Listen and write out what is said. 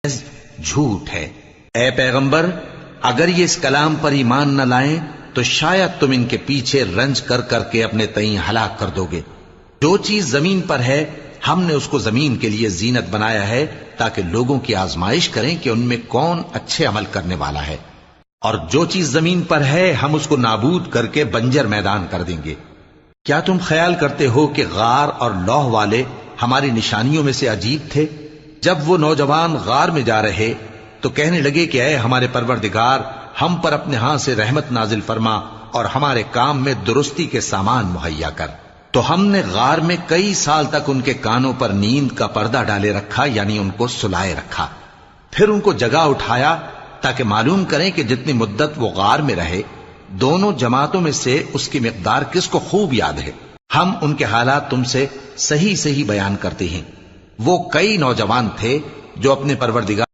جھوٹ ہے۔ اے پیغمبر، اگر یہ اس کلام پر ایمان نہ لائیں تو شاید تم ان کے پیچھے رنج کر کر کے اپنے تئیں ہلاک کر دو گے۔ جو چیز زمین پر ہے ہم نے اس کو زمین کے لیے زینت بنایا ہے تاکہ لوگوں کی آزمائش کریں کہ ان میں کون اچھے عمل کرنے والا ہے، اور جو چیز زمین پر ہے ہم اس کو نابود کر کے بنجر میدان کر دیں گے۔ کیا تم خیال کرتے ہو کہ غار اور لوح والے ہماری نشانیوں میں سے عجیب تھے؟ جب وہ نوجوان غار میں جا رہے تو کہنے لگے کہ اے ہمارے پروردگار، ہم پر اپنے ہاں سے رحمت نازل فرما اور ہمارے کام میں درستی کے سامان مہیا کر۔ تو ہم نے غار میں کئی سال تک ان کے کانوں پر نیند کا پردہ ڈالے رکھا، یعنی ان کو سلائے رکھا، پھر ان کو جگا اٹھایا تاکہ معلوم کریں کہ جتنی مدت وہ غار میں رہے دونوں جماعتوں میں سے اس کی مقدار کس کو خوب یاد ہے۔ ہم ان کے حالات تم سے صحیح صحیح بیان کرتے ہیں۔ وہ کئی نوجوان تھے جو اپنے پروردگار